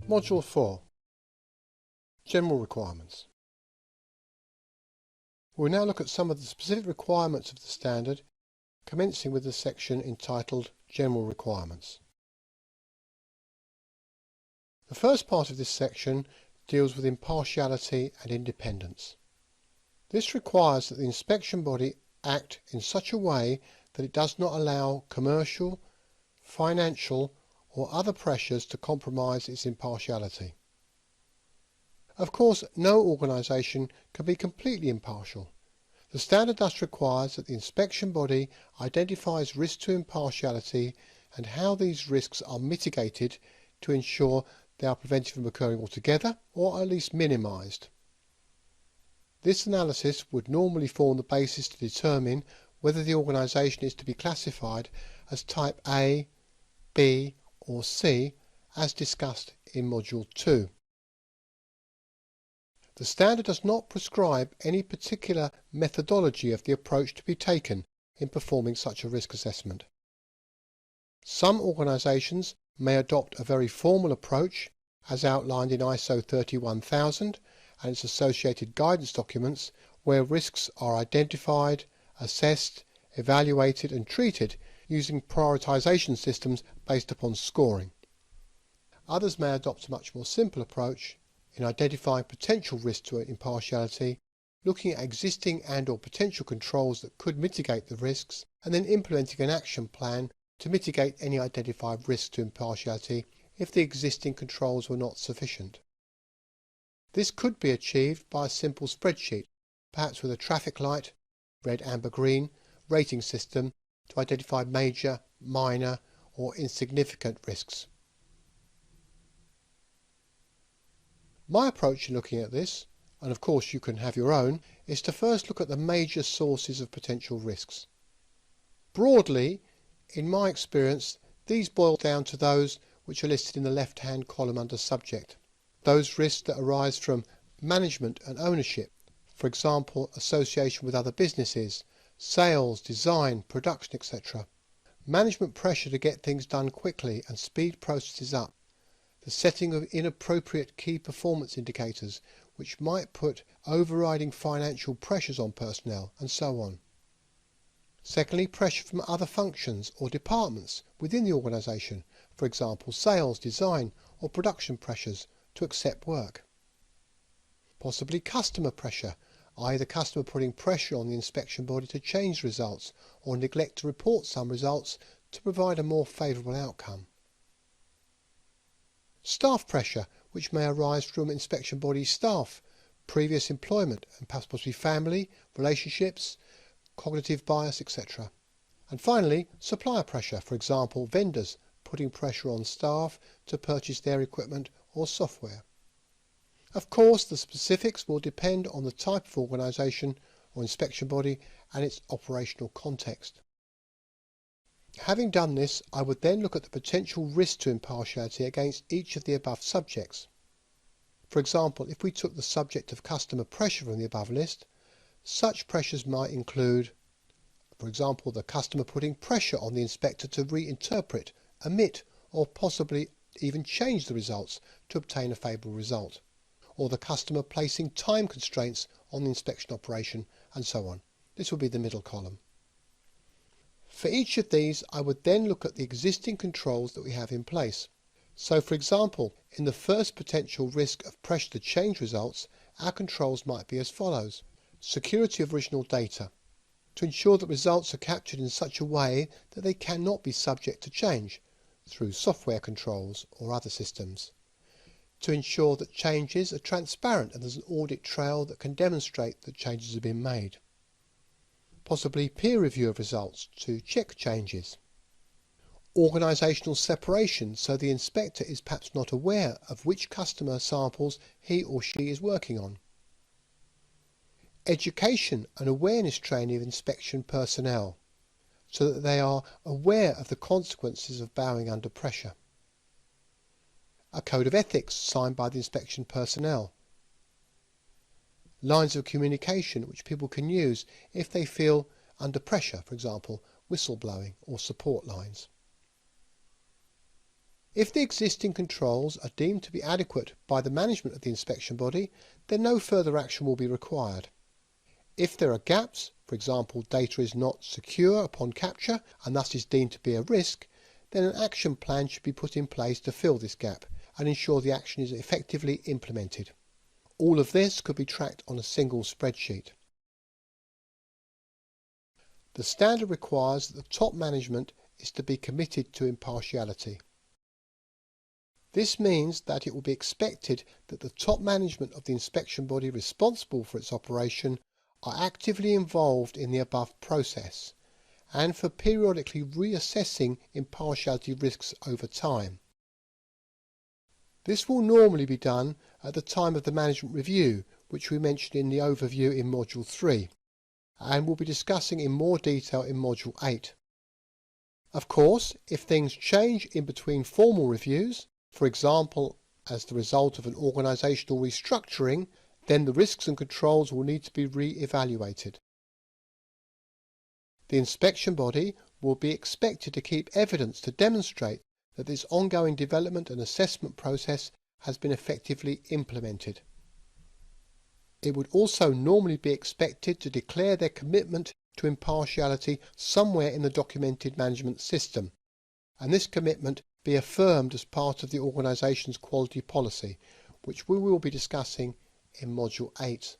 Module 4 General Requirements. We'll now look at some of the specific requirements of the standard, commencing with the section entitled General Requirements. The first part of this section deals with impartiality and independence. This requires that the inspection body act in such a way that it does not allow commercial, financial or other pressures to compromise its impartiality. Of course, no organisation can be completely impartial. The standard thus requires that the inspection body identifies risks to impartiality and how these risks are mitigated to ensure they are prevented from occurring altogether or at least minimised. This analysis would normally form the basis to determine whether the organisation is to be classified as Type A, B or C as discussed in Module 2. The standard does not prescribe any particular methodology of the approach to be taken in performing such a risk assessment. Some organisations may adopt a very formal approach as outlined in ISO 31000 and its associated guidance documents, where risks are identified, assessed, evaluated and treated using prioritisation systems based upon scoring. Others may adopt a much more simple approach in identifying potential risks to impartiality, looking at existing and or potential controls that could mitigate the risks, and then implementing an action plan to mitigate any identified risks to impartiality if the existing controls were not sufficient. This could be achieved by a simple spreadsheet, perhaps with a traffic light, red, amber, green, rating system to identify major, minor or insignificant risks. My approach in looking at this, and of course you can have your own, is to first look at the major sources of potential risks. Broadly, in my experience, these boil down to those which are listed in the left-hand column under Subject. Those risks that arise from management and ownership, for example, association with other businesses, sales, design, production, etc. Management pressure to get things done quickly and speed processes up. The setting of inappropriate key performance indicators which might put overriding financial pressures on personnel, and so on. Secondly, pressure from other functions or departments within the organisation, for example sales, design or production pressures to accept work. Possibly customer pressure, i.e. the customer putting pressure on the inspection body to change results or neglect to report some results to provide a more favourable outcome. Staff pressure, which may arise from inspection body staff, previous employment and possibly family, relationships, cognitive bias, etc. And finally, supplier pressure, for example vendors putting pressure on staff to purchase their equipment or software. Of course, the specifics will depend on the type of organisation or inspection body and its operational context. Having done this, I would then look at the potential risk to impartiality against each of the above subjects. For example, if we took the subject of customer pressure from the above list, such pressures might include, for example, the customer putting pressure on the inspector to reinterpret, omit or possibly even change the results to obtain a favourable result, or the customer placing time constraints on the inspection operation, and so on. This will be the middle column. For each of these, I would then look at the existing controls that we have in place. So, for example, in the first potential risk of pressure to change results, our controls might be as follows. Security of original data, to ensure that results are captured in such a way that they cannot be subject to change through software controls or other systems. To ensure that changes are transparent and there's an audit trail that can demonstrate that changes have been made. Possibly peer review of results to check changes. Organisational separation, so the inspector is perhaps not aware of which customer samples he or she is working on. Education and awareness training of inspection personnel, so that they are aware of the consequences of bowing under pressure. A code of ethics signed by the inspection personnel. Lines of communication which people can use if they feel under pressure, for example, whistleblowing or support lines. If the existing controls are deemed to be adequate by the management of the inspection body, then no further action will be required. If there are gaps, for example data is not secure upon capture and thus is deemed to be a risk, then an action plan should be put in place to fill this gap and ensure the action is effectively implemented. All of this could be tracked on a single spreadsheet. The standard requires that the top management is to be committed to impartiality. This means that it will be expected that the top management of the inspection body responsible for its operation are actively involved in the above process and for periodically reassessing impartiality risks over time. This will normally be done at the time of the management review, which we mentioned in the overview in Module 3, and we'll be discussing in more detail in Module 8. Of course, if things change in between formal reviews, for example as the result of an organisational restructuring, then the risks and controls will need to be re-evaluated. The inspection body will be expected to keep evidence to demonstrate that this ongoing development and assessment process has been effectively implemented. It would also normally be expected to declare their commitment to impartiality somewhere in the documented management system, and this commitment be affirmed as part of the organisation's quality policy, which we will be discussing in Module 8.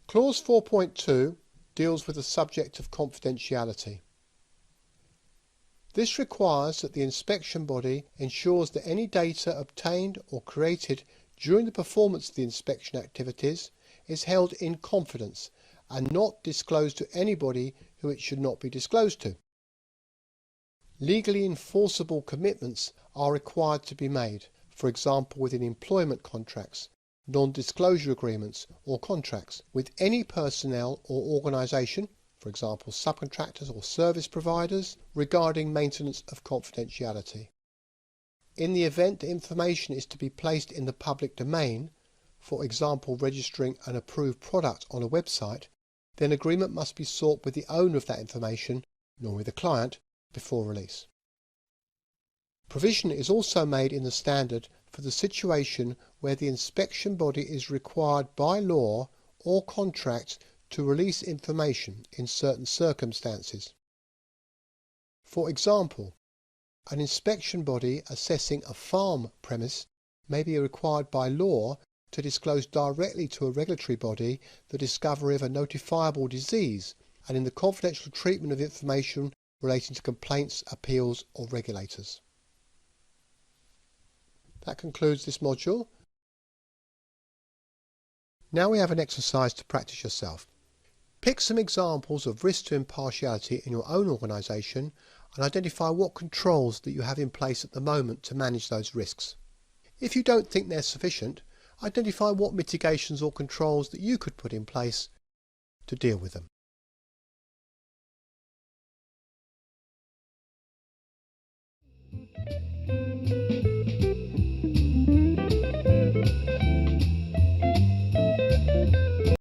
Clause 4.2 deals with the subject of confidentiality. This requires that the inspection body ensures that any data obtained or created during the performance of the inspection activities is held in confidence and not disclosed to anybody who it should not be disclosed to. Legally enforceable commitments are required to be made, for example within employment contracts, non-disclosure agreements or contracts with any personnel or organisation, for example subcontractors or service providers, regarding maintenance of confidentiality. In the event that information is to be placed in the public domain, for example registering an approved product on a website, then agreement must be sought with the owner of that information, normally the client, before release. Provision is also made in the standard for the situation where the inspection body is required by law or contract to release information in certain circumstances. For example, an inspection body assessing a farm premise may be required by law to disclose directly to a regulatory body the discovery of a notifiable disease and in the confidential treatment of information relating to complaints, appeals or regulators. That concludes this module. Now we have an exercise to practice yourself. Pick some examples of risk to impartiality in your own organisation and identify what controls that you have in place at the moment to manage those risks. If you don't think they're sufficient, identify what mitigations or controls that you could put in place to deal with them.